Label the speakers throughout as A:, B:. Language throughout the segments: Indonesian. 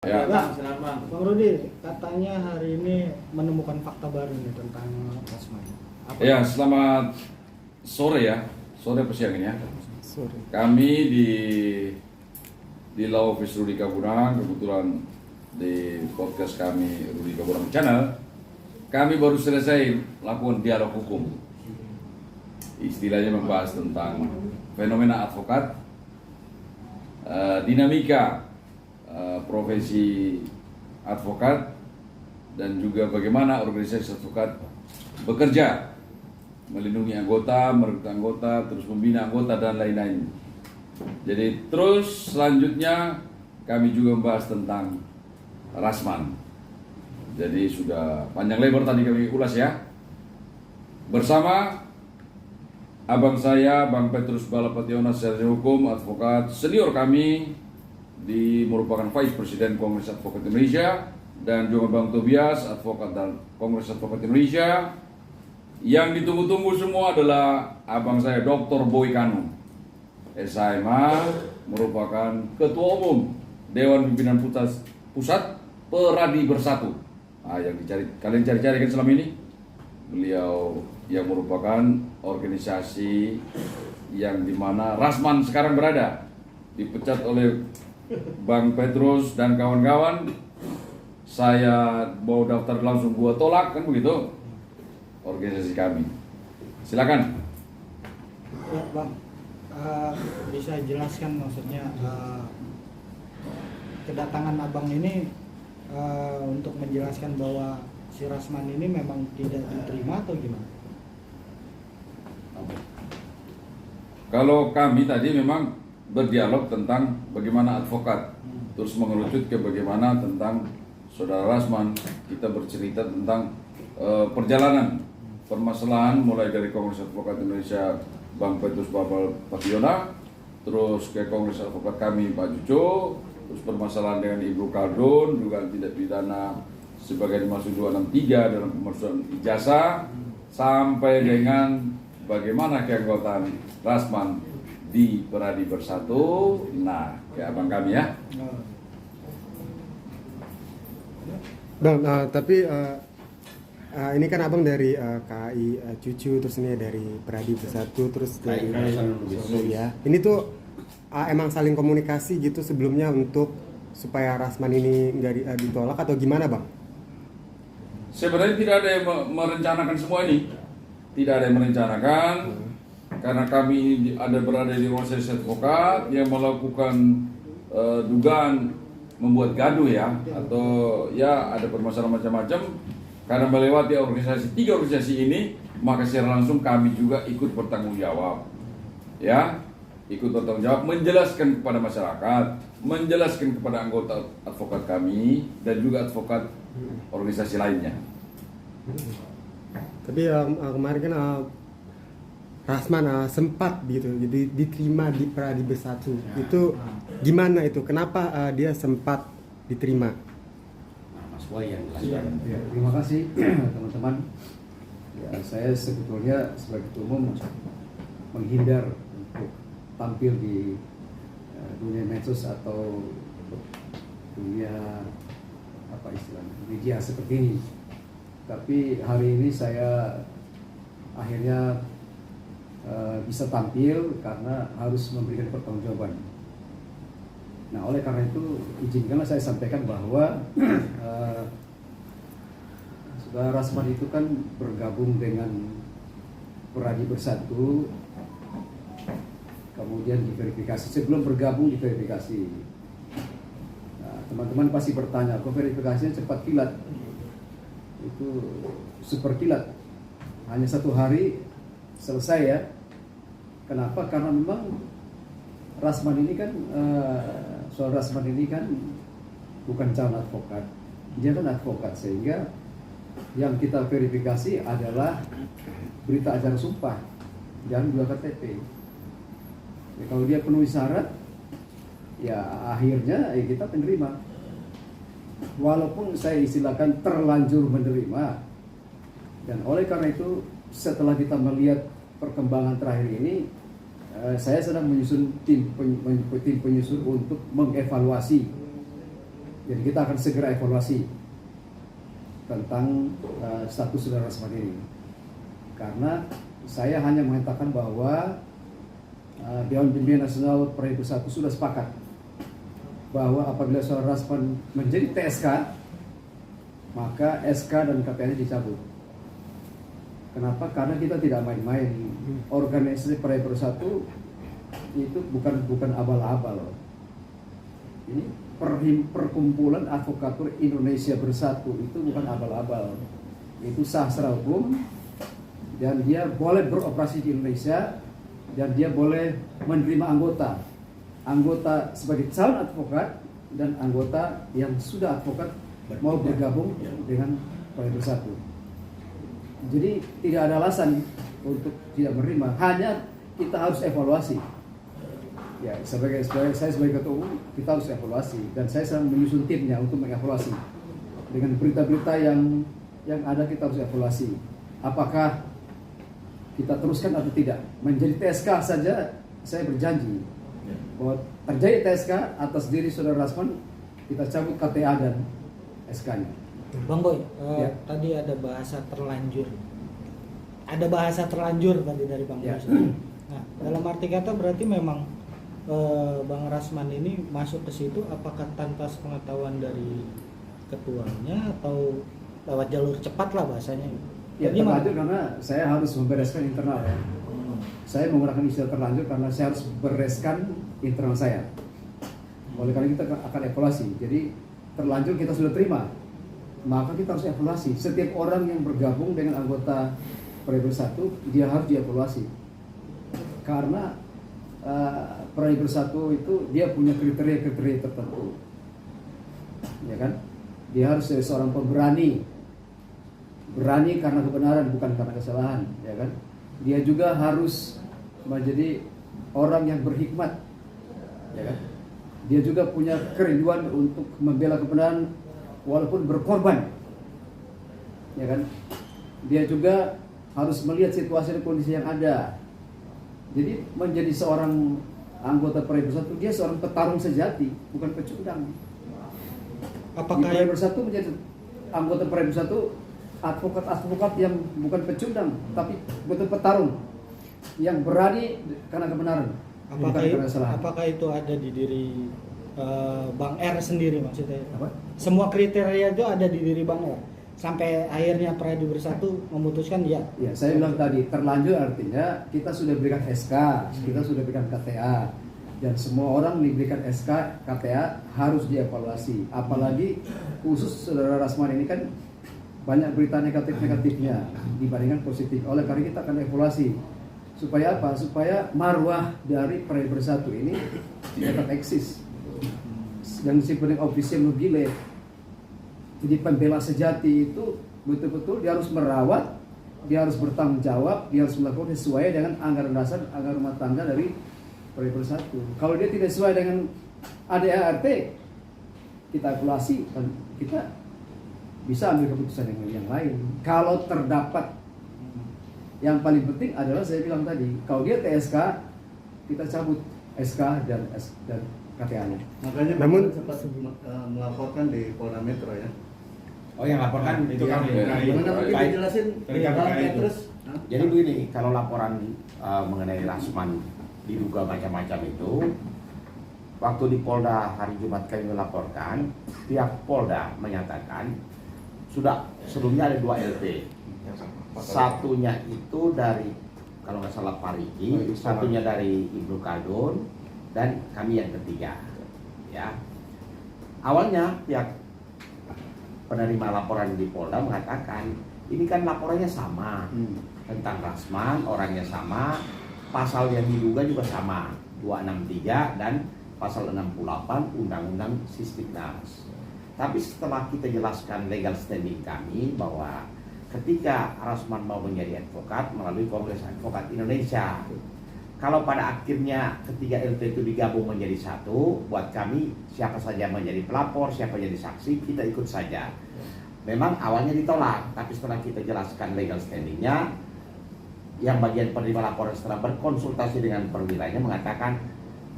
A: Ya.
B: Bang Rudi, katanya hari ini menemukan fakta baru nih tentang Rasman.
A: Ya, selamat sore ya. Sore apa siang ini ya?
B: Sore.
A: Kami di Law Office Rudy Kaburang, kebetulan di podcast kami Rudy Kaburang Channel, kami baru selesai lakukan dialog hukum. Istilahnya membahas tentang fenomena advokat, dinamika profesi advokat, dan juga bagaimana organisasi advokat bekerja, melindungi anggota, merekrut anggota, terus membina anggota dan lain-lain. Jadi terus selanjutnya kami juga membahas tentang Rasman. Jadi sudah panjang lebar tadi kami ulas ya. Bersama abang saya, Bang Petrus Balapationo, sarjana hukum, advokat senior kami, merupakan Vice President Kongres Advokat Indonesia, dan juga Bang Tobias, advokat dan Kongres Advokat Indonesia. Yang ditunggu-tunggu semua adalah abang saya Dr. Boy Kanu, SHMA, merupakan Ketua Umum Dewan Pimpinan Pusat Peradi Bersatu. Yang kalian cari-cari kan selama ini. Beliau yang merupakan organisasi yang dimana Rasman sekarang berada, dipecat oleh Bang Petrus dan kawan-kawan. Saya bawa daftar langsung gua tolak, kan begitu organisasi kami. Silakan.
B: Ya Bang, bisa jelaskan maksudnya kedatangan abang ini untuk menjelaskan bahwa si Rasman ini memang tidak diterima atau gimana?
A: Kalau kami tadi memang berdialog tentang bagaimana advokat, terus mengerucut ke bagaimana tentang saudara Rasman. Kita bercerita tentang perjalanan permasalahan mulai dari Kongres Advokat Indonesia Bang Petrus Balapationo, terus ke Kongres Advokat kami Pak Juco, terus permasalahan dengan Ibu Kaldun, juga tindak pidana sebagai dimaksud 263 dalam pemalsuan ijazah, sampai dengan bagaimana keanggotaan Rasman di Peradi Bersatu. Nah, ya abang kami ya.
C: Bang, tapi ini kan abang dari KAI Cucu, terus ini dari Peradi Bersatu, terus dari ya. Ini tuh emang saling komunikasi gitu sebelumnya untuk supaya Rasman ini nggak ditolak atau gimana, Bang?
A: Sebenarnya tidak ada yang merencanakan semua ini. Tidak ada yang merencanakan, karena kami berada di organisasi advokat yang melakukan dugaan membuat gaduh ya, atau ya ada permasalahan macam-macam. Karena melewati tiga organisasi ini, maka secara langsung kami juga ikut bertanggung jawab, ya, ikut bertanggung jawab, menjelaskan kepada masyarakat, menjelaskan kepada anggota advokat kami dan juga advokat organisasi lainnya.
C: Tapi kemarin kan Rasman sempat gitu, jadi diterima di Peradi Bersatu. Itu gimana itu? Kenapa dia sempat diterima?
D: Mas Boy yang jelaskan. Ya, terima kasih teman-teman. Ya, saya sebetulnya sebagai ketua umum menghindar untuk tampil di dunia medsos atau dunia apa istilahnya media seperti ini. Tapi hari ini saya akhirnya bisa tampil karena harus memberikan pertanggungjawaban. Nah, oleh karena itu izinkanlah saya sampaikan bahwa saudara Rasman itu kan bergabung dengan Peradi Bersatu, kemudian diverifikasi. Sebelum bergabung diverifikasi. Nah, teman-teman pasti bertanya, kok verifikasinya cepat kilat? Itu super kilat, hanya 1 hari selesai ya. Kenapa? Karena memang Rasman ini kan soal Rasman ini kan bukan calon advokat, dia kan advokat, sehingga yang kita verifikasi adalah berita acara sumpah dan 2 KTP. Ya, kalau dia penuhi syarat, ya akhirnya kita penerima. Walaupun saya istilahkan terlanjur menerima, dan oleh karena itu setelah kita melihat perkembangan terakhir ini, saya sedang menyusun tim penyusun untuk mengevaluasi Jadi kita akan segera evaluasi tentang status saudara Rasman ini. Karena saya hanya mengatakan bahwa Dewan Pimpinan Nasional Praja Bersatu sudah sepakat bahwa apabila saudara Rasman menjadi TSK, maka SK dan KPA-nya dicabut. Kenapa? Karena kita tidak main-main. Organisasi Praja Bersatu itu bukan abal-abal. Ini perkumpulan advokatur Indonesia Bersatu, itu bukan abal-abal. Itu sah secara hukum dan dia boleh beroperasi di Indonesia dan dia boleh menerima anggota sebagai calon advokat dan anggota yang sudah advokat mau bergabung dengan Praja Bersatu. Jadi tidak ada alasan untuk tidak menerima, hanya kita harus evaluasi. Ya, saya sebagai ketua umum, kita harus evaluasi dan saya sedang menyusun timnya untuk mengevaluasi. Dengan berita-berita yang ada, kita harus evaluasi. Apakah kita teruskan atau tidak? Menjadi TSK saja saya berjanji bahwa terjadi TSK atas diri saudara Rasman, kita cabut KTA dan SK-nya.
B: Bang Boy,
D: Ya.
B: tadi ada bahasa terlanjur. Ada bahasa terlanjur tadi dari Bang
D: Ya.
B: Boy. Nah, dalam arti kata berarti memang Bang Rasman ini masuk ke situ apakah tanpa sepengetahuan dari ketuanya atau lewat jalur cepat lah bahasanya?
D: Ya,
B: Jadi
D: terlanjur karena saya harus membereskan internal ya. Saya menggunakan istilah terlanjur karena saya harus bereskan internal saya. Oleh karena kita akan evaluasi. Jadi terlanjur kita sudah terima, maka kita harus evaluasi. Setiap orang yang bergabung dengan anggota Praja Bersatu, dia harus dievaluasi. Karena Praja Bersatu itu dia punya kriteria-kriteria tertentu, ya kan? Dia harus jadi seorang pemberani, berani karena kebenaran bukan karena kesalahan, ya kan? Dia juga harus menjadi orang yang berhikmat, ya kan? Dia juga punya kerinduan untuk membela kebenaran walaupun berkorban, ya kan? Dia juga harus melihat situasi dan kondisi yang ada. Jadi menjadi seorang anggota Praja Bersatu, dia seorang petarung sejati, bukan pecundang.
B: apakah
D: Di Praja Bersatu menjadi anggota Praja Bersatu, advokat yang bukan pecundang, tapi betul petarung yang berani karena kebenaran, bukan karena kesalahan.
B: apakah itu ada di diri Bang R sendiri maksudnya?
D: Apa?
B: Semua kriteria itu ada di diri Bang R. Sampai akhirnya Praja Bersatu memutuskan ya.
D: Ya, saya bilang tadi terlanjur artinya kita sudah berikan SK, kita sudah berikan KTA, dan semua orang diberikan SK, KTA harus dievaluasi. Apalagi khusus saudara Rasman ini kan banyak berita negatifnya dibandingkan positif. Oleh karena kita akan evaluasi supaya apa? Supaya marwah dari Praja Bersatu ini tetap eksis. Yang disebut dengan official nobile. Jadi pembela sejati itu betul-betul dia harus merawat, dia harus bertanggung jawab, dia harus melakukan sesuai dengan anggaran dasar, anggaran rumah tangga dari Praja Bersatu. Kalau dia tidak sesuai dengan ADART, kita evaluasi dan kita bisa ambil keputusan yang lain. Kalau terdapat, yang paling penting adalah saya bilang tadi, kalau dia TSK, kita cabut SK dan KTA-nya.
E: Makanya
C: Namun-
E: sempat melaporkan di Polda Metro ya.
F: Oh, yang laporkan itu kami.
E: Gimana mungkin
F: Baik.
E: dijelasin
F: Dari KPK itu.
E: terus?
F: Jadi begini, kalau laporan mengenai Rasman diduga macam-macam itu, waktu di Polda hari Jumat kami melaporkan, pihak Polda menyatakan sudah sebelumnya ada 2 LP. Satunya itu dari kalau nggak salah Parigi, satunya dari Ibnu Khaldun, dan kami yang ketiga. Ya, awalnya pihak penerima laporan di Polda mengatakan ini kan laporannya sama tentang Rasman, orangnya sama, pasal yang diduga juga sama, 263 dan pasal 68 Undang-Undang Sisdiknas. Tapi setelah kita jelaskan legal standing kami bahwa ketika Rasman mau menjadi advokat melalui Kongres Advokat Indonesia, kalau pada akhirnya ketiga LP itu digabung menjadi satu, buat kami siapa saja menjadi pelapor, siapa jadi saksi, kita ikut saja. Memang awalnya ditolak, tapi setelah kita jelaskan legal standingnya, yang bagian penerima laporan setelah berkonsultasi dengan perwiranya mengatakan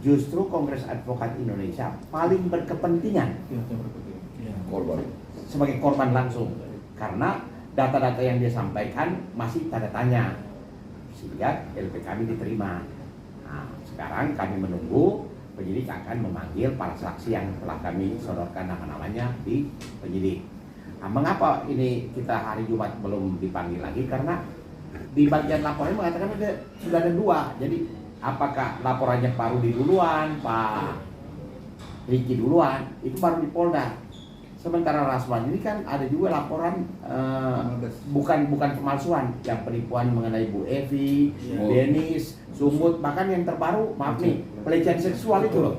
F: justru Kongres Advokat Indonesia paling berkepentingan
A: korban.
F: sebagai korban langsung, karena data-data yang dia sampaikan masih tanda tanya, sehingga LP kami diterima. Nah, sekarang kami menunggu penyidik akan memanggil para saksi yang telah kami sodorkan nama-namanya di penyidik. Nah, mengapa ini kita hari Jumat belum dipanggil lagi? Karena di bagian laporan mengatakan sudah ada 2. Jadi apakah laporannya Pak Rudi duluan, Pak Riki duluan, itu baru di Polda. Sementara Rasman ini kan ada juga laporan bukan pemalsuan, yang penipuan mengenai Bu Evi,
A: Oh.
F: Denis, Sumut, bahkan yang terbaru, maaf nih, pelecehan seksual itu loh.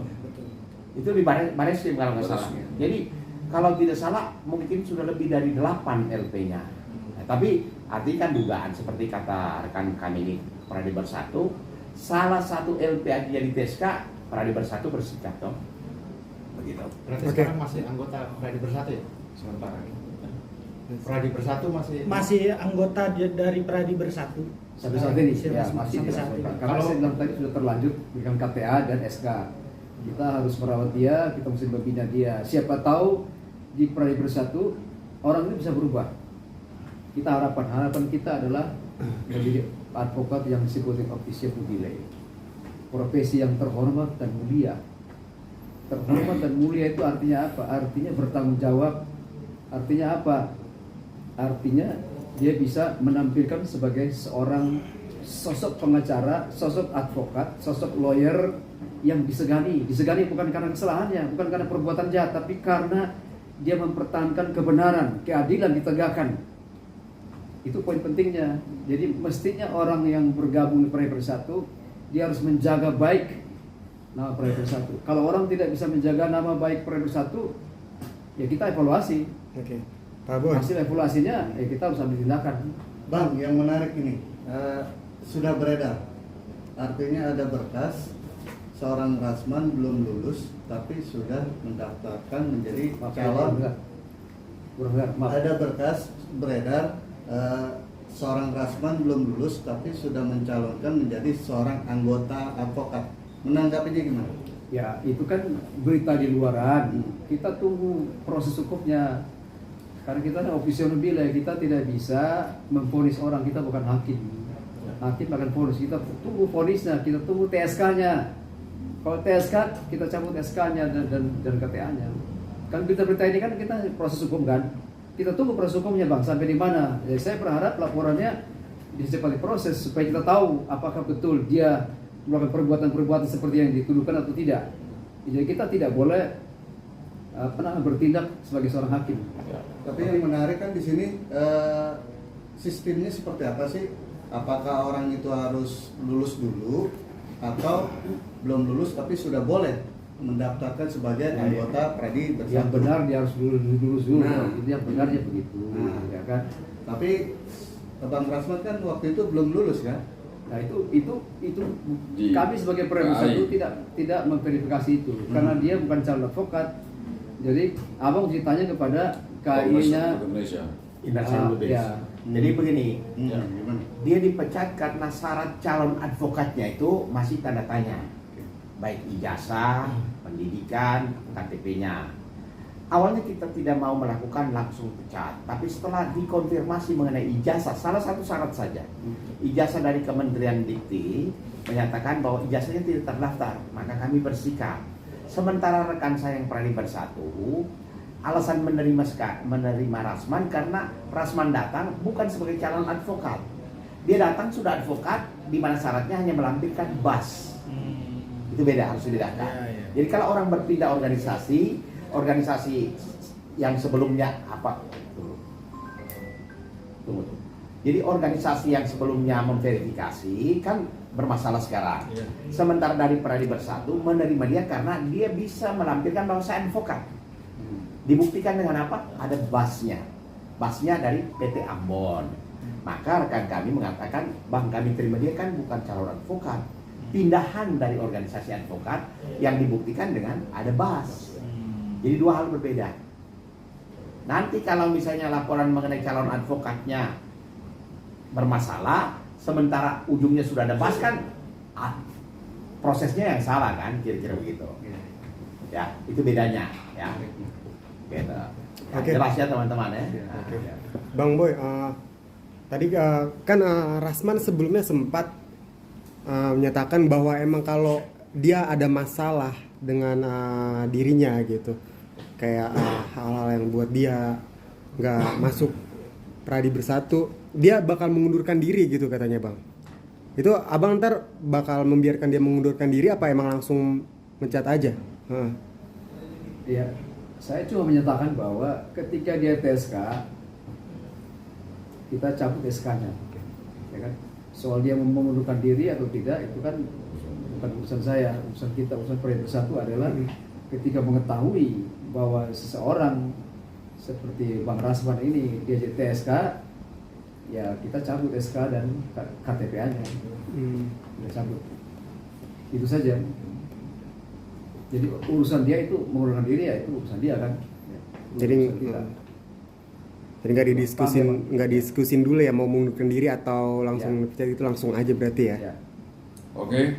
F: Itu di Bareskrim kalau nggak salah. Jadi kalau tidak salah mungkin sudah lebih dari 8 LP-nya. Nah, tapi artinya kan dugaan seperti kata rekan kami ini Pradi Bersatu, salah satu LP aja jadi TSK, Pradi Bersatu bersikap toh. Begitu.
E: Berarti
C: Oke.
E: sekarang masih anggota Pradi Bersatu ya? Sementara ini. Pradi Bersatu
B: Masih anggota dari Pradi Bersatu.
D: Sampai saat ini
B: Sampai
D: ya
B: saat
D: masih
B: ini.
D: dilakukan. Karena
E: Kalau-
D: saya bilang tadi sudah terlanjur dengan KTA dan SK. Kita harus merawat dia, kita mesti membina dia. Siapa tahu di Pradi Bersatu orang ini bisa berubah. Harapan kita adalah menjadi advokat yang disebut official mobile. Profesi yang terhormat dan mulia. Terhormat dan mulia itu artinya apa? Artinya bertanggung jawab. Artinya apa? Artinya dia bisa menampilkan sebagai seorang sosok pengacara, sosok advokat, sosok lawyer yang disegani. Disegani bukan karena kesalahannya, bukan karena perbuatan jahat, tapi karena dia mempertahankan kebenaran, keadilan ditegakkan. Itu poin pentingnya. Jadi mestinya orang yang bergabung di Pradi Bersatu, dia harus menjaga baik nama Pradi Bersatu. Kalau orang tidak bisa menjaga nama baik Pradi Bersatu, ya kita evaluasi.
C: Oke, Pak Boy.
D: Hasil evaluasinya, ya kita harus ambil tindakan.
E: Bang, yang menarik ini sudah beredar. Artinya ada berkas seorang Rasman belum lulus tapi sudah mendaftarkan menjadi calon.
D: Maaf.
E: Ada berkas beredar seorang Rasman belum lulus tapi sudah mencalonkan menjadi seorang anggota advokat. Menanggapinya gimana?
D: Ya, itu kan berita di luaran. Kita tunggu proses hukumnya. Karena kita ada official bila, kita tidak bisa memvonis orang, kita bukan hakim. Hakim akan vonis, kita tunggu vonisnya, kita tunggu TSK-nya. Kalau TSK, kita cabut SK-nya dan KTA-nya. Kan berita-berita ini kan kita proses hukum kan. Kita tunggu proses hukumnya Bang, sampai di mana. Jadi saya berharap laporannya dicepat diproses supaya kita tahu apakah betul dia melakukan perbuatan-perbuatan seperti yang dituduhkan atau tidak. Jadi kita tidak boleh bertindak sebagai seorang hakim.
E: Tapi yang menarik kan di sini sistemnya seperti apa sih? Apakah orang itu harus lulus dulu atau belum lulus tapi sudah boleh mendaftarkan sebagai anggota Pradi Bersatu?
D: Yang benar dia harus lulus dulu.
E: Nah.
D: Itu yang benarnya begitu,
E: Nah.
D: ya kan?
E: Tapi Bang Rasman kan waktu itu belum lulus kan?
D: Nah itu
A: Di
D: kami sebagai Pradi Bersatu tidak memverifikasi itu karena dia bukan calon advokat. Jadi abang ditanya kepada KI-nya
A: Indonesia.
F: Indra Lubis.
D: ya.
F: Jadi begini,
A: Ya.
E: Gimana?
F: dia dipecat karena syarat calon advokatnya itu masih tanda tanya, baik ijazah, pendidikan, KTP-nya. Awalnya kita tidak mau melakukan langsung pecat, tapi setelah dikonfirmasi mengenai ijazah, salah satu syarat saja, ijazah dari Kementerian Dikti menyatakan bahwa ijazahnya tidak terdaftar, maka kami bersikap. Sementara rekan saya yang Pradi Bersatu, alasan menerima Rasman karena Rasman datang bukan sebagai calon advokat. Dia datang sudah advokat, di mana syaratnya hanya melampirkan BAS. Itu beda, harus dibedakan. Jadi kalau orang berpindah organisasi yang sebelumnya apa? Tunggu. Jadi organisasi yang sebelumnya memverifikasi kan bermasalah sekarang. Sementara dari Pradi Bersatu menerima dia karena dia bisa melampirkan bahwa saya advokat. Dibuktikan dengan apa? Ada BAS-nya. BAS-nya dari PT Ambon. Maka rekan kami mengatakan, Bang, kami terima dia kan bukan calon advokat. Pindahan dari organisasi advokat yang dibuktikan dengan ada BAS. Jadi dua hal berbeda. Nanti kalau misalnya laporan mengenai calon advokatnya bermasalah, sementara ujungnya sudah ada BAS kan, prosesnya yang salah kan, kira-kira begitu. Ya, itu bedanya. Ya. Gitu.
C: Oke.
F: Jelas ya teman-teman ya.
C: Oke. Bang Boy, tadi kan Rasman sebelumnya sempat menyatakan bahwa emang kalau dia ada masalah dengan dirinya gitu, kayak hal-hal yang buat dia nggak masuk Pradi Bersatu, dia bakal mengundurkan diri gitu katanya bang. Itu abang ntar bakal membiarkan dia mengundurkan diri apa emang langsung mencat aja?
D: Ya, saya cuma menyatakan bahwa ketika dia TSK, kita cabut SK-nya, ya kan? Soal dia mengundurkan diri atau tidak itu kan bukan urusan saya, urusan kita, urusan Pradi Bersatu adalah ketika mengetahui bahwa seseorang seperti Bang Rasman ini dia jadi TSK, ya kita cabut SK dan KTP-nya, kita cabut, itu saja. Jadi urusan dia itu mengundurkan diri ya itu urusan dia kan.
C: Jadi
D: Urusan kita.
C: Jadi nggak diskusin dulu ya mau mengundurkan diri atau langsung percaya itu langsung aja berarti ya?
D: Ya.
A: Oke.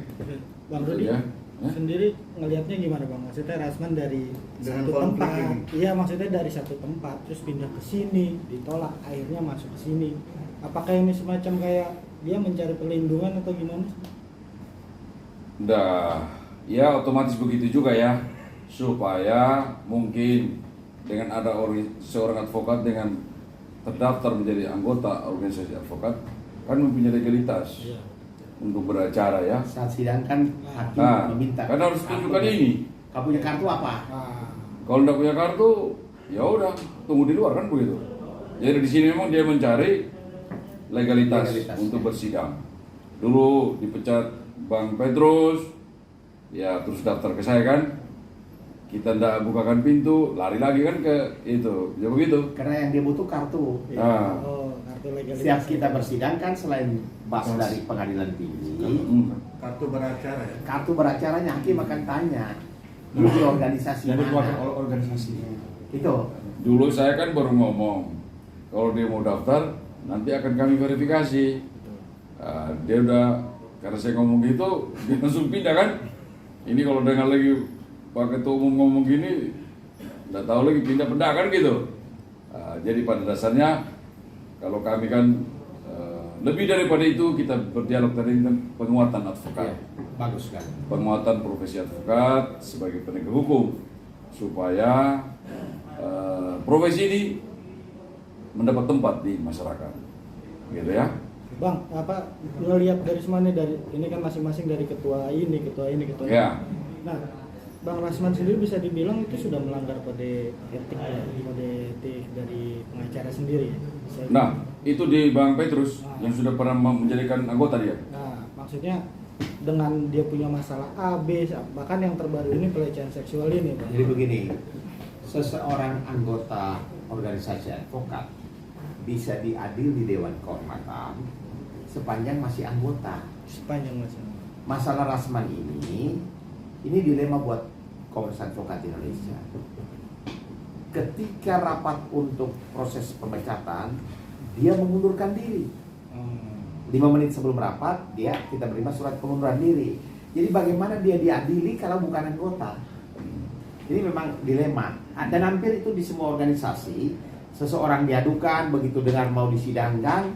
B: Bang Rudi
A: Ya.
B: sendiri ngelihatnya gimana bang? Maksudnya Rasman dari
E: Dengan
B: satu
E: konflik
B: tempat,
E: ini.
B: iya maksudnya dari satu tempat terus pindah ke sini, ditolak, akhirnya masuk ke sini. Apakah ini semacam kayak dia mencari perlindungan atau gimana?
A: Ya otomatis begitu juga ya, supaya mungkin dengan ada seorang advokat dengan terdaftar menjadi anggota organisasi advokat kan mempunyai legalitas
B: Iya.
A: untuk beracara ya.
F: Saat sidang kan hakim
A: Nah,
F: meminta.
A: karena harus tunjukkan ini.
F: Kamu punya kartu apa?
B: Ah,
A: Kalau tidak punya kartu, ya udah tunggu di luar kan begitu. Jadi di sini memang dia mencari legalitas untuk bersidang. Dulu dipecat Bang Petrus, ya terus daftar ke saya kan. Kita tidak bukakan pintu, lari lagi kan ke itu, ya begitu.
F: Karena yang dia butuh kartu.
B: iya.
A: Ah.
B: Oh, kartu legalitas.
F: Setiap kita bersidang kan selain bas dari pengadilan tinggi,
E: Kartu beracara ya.
F: kartu beracaranya hakim akan tanya. Ini di organisasi
G: Jadi
F: mana?
G: organisasi.
F: Itu.
A: Dulu saya kan baru ngomong, kalau dia mau daftar, nanti akan kami verifikasi. Dia udah, karena saya ngomong gitu, dia langsung pindah kan. Ini kalau dengar lagi Pak Ketua Umum ngomong gini, nggak tahu lagi pindah-pindah kan gitu. Jadi pada dasarnya, kalau kami kan lebih daripada itu kita berdialog tadi tentang penguatan advokat.
F: Bagus kan?
A: Penguatan profesi advokat sebagai penegak hukum supaya profesi ini mendapat tempat di masyarakat, gitu ya.
B: Bang, apa ngelihat garis mana dari ini kan masing-masing dari ketua ini, ketua ini.
A: Ya.
B: Nah, Bang Rasman sendiri bisa dibilang itu sudah melanggar kode etik ya, kode etik dari pengacara sendiri.
A: Nah, itu di Bang Petrus yang sudah pernah menjadikan anggota dia.
B: Nah, maksudnya dengan dia punya masalah A, B, bahkan yang terbaru ini pelecehan seksual ini, Bang.
F: Jadi begini, seseorang anggota organisasi advokat bisa diadil di Dewan Kehormatan sepanjang masih anggota.
B: Sepanjang masalah.
F: Masalah Rasman ini dilema buat Kongres Advokat Indonesia. Ketika rapat untuk proses pemecatan, dia mengundurkan diri. 5 menit sebelum rapat, kita menerima surat pengunduran diri. Jadi bagaimana dia diadili kalau bukan anggota? Ini memang dilema. Dan hampir itu di semua organisasi, seseorang diadukan, begitu dengar mau disidangkan,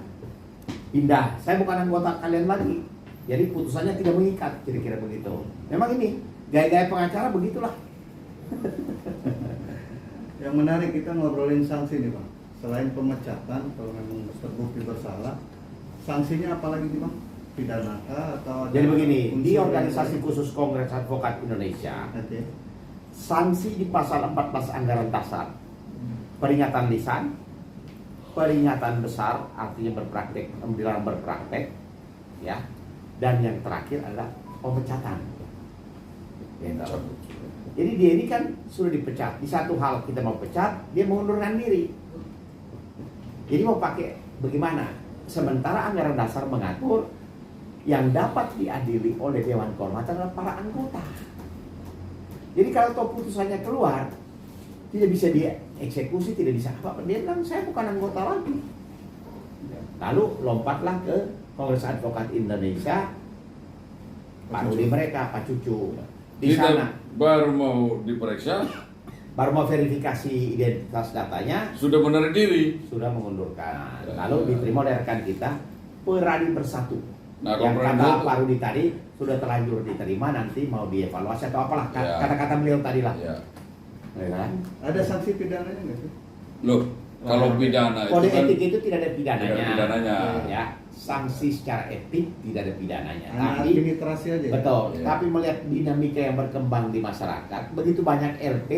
F: pindah. Saya bukan anggota kalian lagi. Jadi putusannya tidak mengikat, kira-kira begitu. Memang ini gaya-gaya pengacara begitulah.
E: Yang menarik kita ngobrolin sanksi nih bang. Selain pemecatan, kalau memang terbukti bersalah, sanksinya apa lagi nih bang? Pidana atau ada
F: Jadi begini, di
E: unsur
F: organisasi
E: yang lain?
F: khusus Kongres Advokat Indonesia,
E: Oke.
F: sanksi di pasal 14 anggaran dasar, peringatan lisan, peringatan besar artinya berpraktek, dilarang berpraktek, ya, dan yang terakhir adalah pemecatan. Gitu. Jadi dia ini kan sudah dipecat. Di satu hal kita mau pecat, dia mengundurkan diri. Jadi mau pakai bagaimana? Sementara anggaran dasar mengatur yang dapat diadili oleh Dewan Kehormatan adalah para anggota. Jadi kalau toh putusannya keluar, tidak bisa dieksekusi, tidak bisa apa-apa. Dia bilang saya bukan anggota lagi. Lalu lompatlah ke Kongres Advokat Indonesia, Pak Rudi mereka, Pak Cucu. Di
A: Kita
F: sana
A: baru mau diperiksa,
F: baru mau verifikasi identitas datanya,
A: Sudah benar diri.
F: sudah mengundurkan. Lalu diterima oleh rekan kita Peradi Bersatu.
A: Nah, kalau
F: Yang
A: Peradi
F: kata
A: Bersatu-
F: Pak Rudi tadi sudah terlanjur diterima, nanti mau dievaluasi atau apalah
A: Ya.
F: kata-kata beliau tadi lah.
A: Ya.
F: Ya kan?
E: Ada sanksi pidananya nggak sih?
A: Loh, kalau pidana
F: Kode
A: itu kan
F: etik itu tidak ada pidananya.
A: tidak ada pidananya.
F: Ya, sanksi secara etik tidak ada pidananya.
E: Hanya
F: Tapi
E: administrasi aja. Ya?
F: betul.
A: Ya.
F: Tapi melihat dinamika yang berkembang di masyarakat, begitu banyak RT,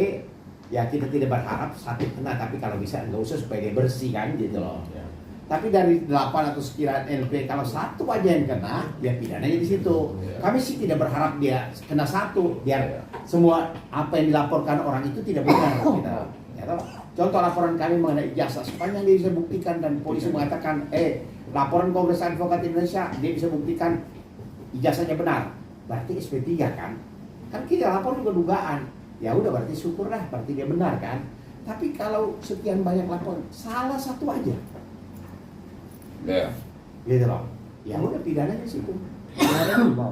F: ya kita tidak berharap satu kena, tapi kalau bisa nggak usah supaya dia bersih kan gitu loh.
A: Ya.
F: Tapi dari 8 atau sekian LP, kalau satu aja yang kena, dia pidananya di situ.
A: Ya.
F: Kami sih tidak berharap dia kena satu, biar semua apa yang dilaporkan orang itu tidak benar. Gitu. Ya, toh? Contoh laporan kami mengenai ijazah, sepanjang dia bisa buktikan dan polisi mengatakan, laporan Kongres Advokat Indonesia, dia bisa buktikan ijazahnya benar, berarti SP3 kan? Kan kita lapor juga dugaan, ya udah berarti syukurlah, berarti dia benar kan? Tapi kalau sekian banyak laporan, salah satu aja.
A: Ya.
F: Gitu loh. Ya udah pidananya di situ.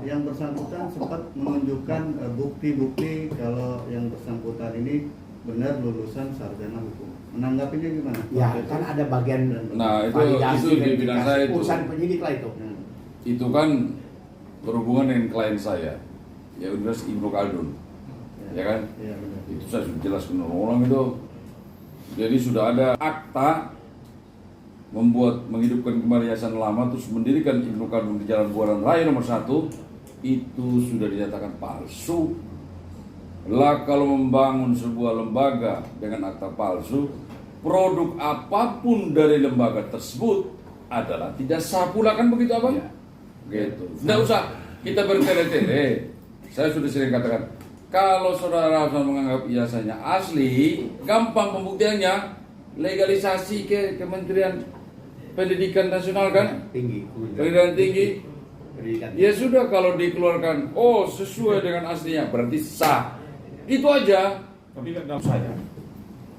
E: Yang bersangkutan sempat menunjukkan bukti-bukti kalau yang bersangkutan ini benar lulusan sarjana hukum. Menanggapinya gimana?
F: Ya kan ada bagian
A: Nah, itu
F: validasi,
A: di bidang
F: verifikasi,
A: saya itu.
F: urusan penyidik lah itu.
E: Hmm.
A: Itu kan berhubungan dengan klien saya, ya Universitas Ibnu Khaldun. Ya kan?
E: Iya benar.
A: Itu saya sudah jelaskan orang itu. Jadi sudah ada akta menghidupkan kembali yayasan lama, terus mendirikan Ibnu Khaldun di Jalan Buaran Raya nomor 1, itu sudah dinyatakan palsu. Lah kalau membangun sebuah lembaga dengan akta palsu, produk apapun dari lembaga tersebut adalah tidak sah pula, kan begitu abang?
F: Ya.
A: Gitu. Nggak usah kita bertele-tele. Saya sudah sering katakan, kalau saudara menganggap ijazahnya asli, gampang pembuktiannya, legalisasi ke Kementerian Pendidikan Nasional kan,
F: Tinggi.
A: pendidikan tinggi.
F: Pendidikan.
A: Ya sudah, kalau dikeluarkan, oh sesuai dengan aslinya, berarti sah. Itu aja.
G: Tapi dalam saya,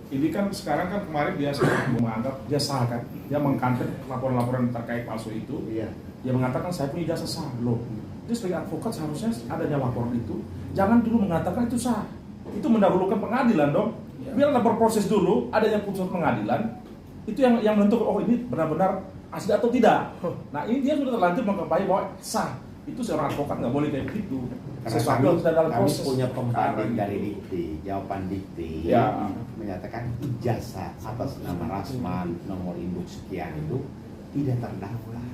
G: ini kan sekarang kan kemarin dia menganggap dia sah kan, dia mengkantet laporan-laporan terkait palsu itu.
E: Iya.
G: Dia mengatakan saya punya ijazah sah loh. Dia sebagai advokat seharusnya adanya laporan itu, jangan dulu mengatakan itu sah. Itu mendahulukan pengadilan dong. Biarlah berproses dulu, adanya putusan pengadilan. Itu yang menentukan oh ini benar-benar asli atau tidak. Nah ini dia sudah terlanjur mengkampanye bahwa sah. Itu seorang advokat nggak boleh kayak gitu.
F: Karena
G: Sesuatu yang sudah dalam
F: kami
G: proses.
F: punya pembanding
G: Sekarang.
F: dari Dikti, jawaban Dikti
G: Ya.
F: menyatakan ijazah atas nama Rasman nomor induk sekian itu tidak terdaftar.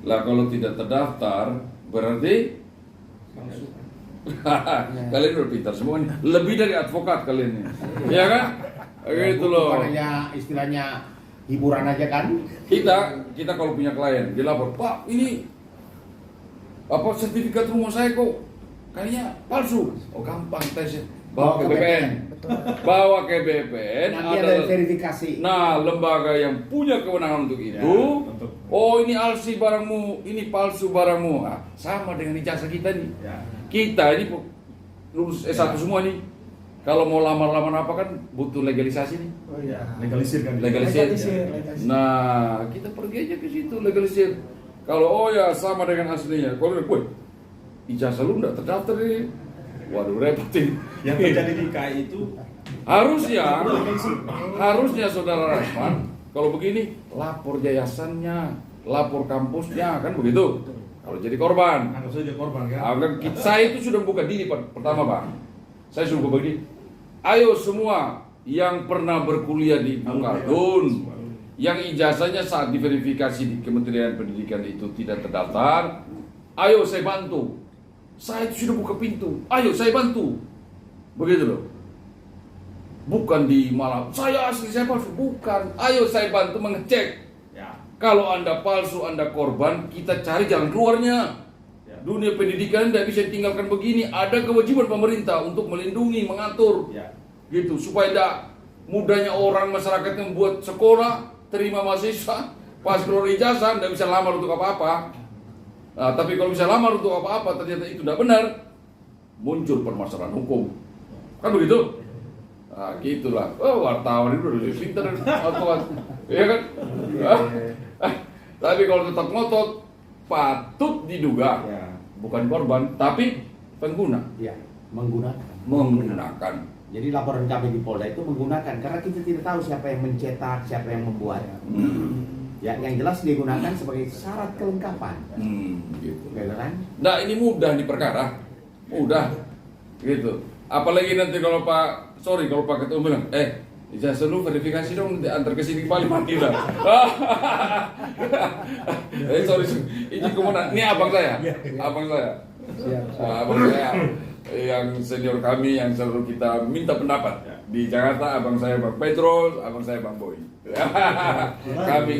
A: Lah kalau tidak terdaftar, berarti kalian udah pintar semuanya. Lebih dari advokat kalian ini. Ya kan? Gitu loh.
F: Bukan hanya istilahnya hiburan aja kan?
A: Kita kalau punya klien, dia lapor, Pak, ini apa sertifikat rumah saya kok kayaknya palsu. Oh gampang tesnya. Bawa ke BPN. Bawa ke BPN.
F: Nanti ada verifikasi.
A: Nah, lembaga yang punya kewenangan untuk itu,
G: untuk.
A: oh ini alsi barangmu, ini palsu barangmu. Nah, sama dengan ijazah kita nih.
G: Ya.
A: Kita ini lulus S1 semua nih. Kalau mau lamar-lamar apa kan butuh legalisasi nih.
B: Oh iya.
G: Legalisir kan?
A: Legalisir.
B: Legalisir.
A: Nah, kita pergi aja ke situ legalisir. Kalau oh ya sama dengan aslinya. Kalau woi, ijazah lu enggak terdaftar ini. Waduh repot ini.
G: Yang terjadi di KAI itu
A: Harusnya saudara Rasman kalau begini lapor yayasannya, lapor kampusnya kan begitu. Kalau jadi korban,
G: anggap saja korban kan?
A: saya itu sudah buka diri pertama Bang. Saya suruh begini. Ayo semua yang pernah berkuliah di Ibnu Khaldun, yang ijazahnya saat diverifikasi di Kementerian Pendidikan itu tidak terdaftar, ayo saya bantu. Saya itu sudah buka pintu. Ayo saya bantu. Begitu loh. Bukan di malah saya asli saya palsu, bukan. Ayo saya bantu mengecek.
G: Ya.
A: Kalau Anda palsu, Anda korban, kita cari jalan keluarnya.
G: Ya.
A: Dunia pendidikan tidak bisa ditinggalkan begini. Ada kewajiban pemerintah untuk melindungi, mengatur,
G: Ya.
A: gitu supaya tidak mudahnya orang masyarakat yang buat sekolah, terima mahasiswa, pas keluar ijazah tidak bisa lamar untuk apa-apa. Nah, tapi kalau bisa lamar untuk apa-apa ternyata itu tidak benar, muncul permasalahan hukum. Kan begitu? Nah, gitulah. Oh, wartawan itu udah pintar advokat. Iya kan? Tapi kalau tetap ngotot, patut diduga
F: Ya.
A: bukan korban, tapi pengguna
F: Ya, menggunakan.
A: menggunakan
F: Jadi laporan kami di Polda itu menggunakan karena kita tidak tahu siapa yang mencetak, siapa yang membuat. Ya, yang jelas digunakan sebagai syarat kelengkapan.
A: Gitu.
F: Gitu kan?
A: Nah, ini mudah di perkara, mudah, gitu. Apalagi nanti kalau Pak Ketua bilang, ijazah lu verifikasi dong, nanti antar ke sini paling mati lah. Sorry, izin komandan, ini abang saya, abang saya yang senior kami yang selalu kita minta pendapat di Jakarta. Abang saya Bang Petrus, abang saya Bang Boy. Kami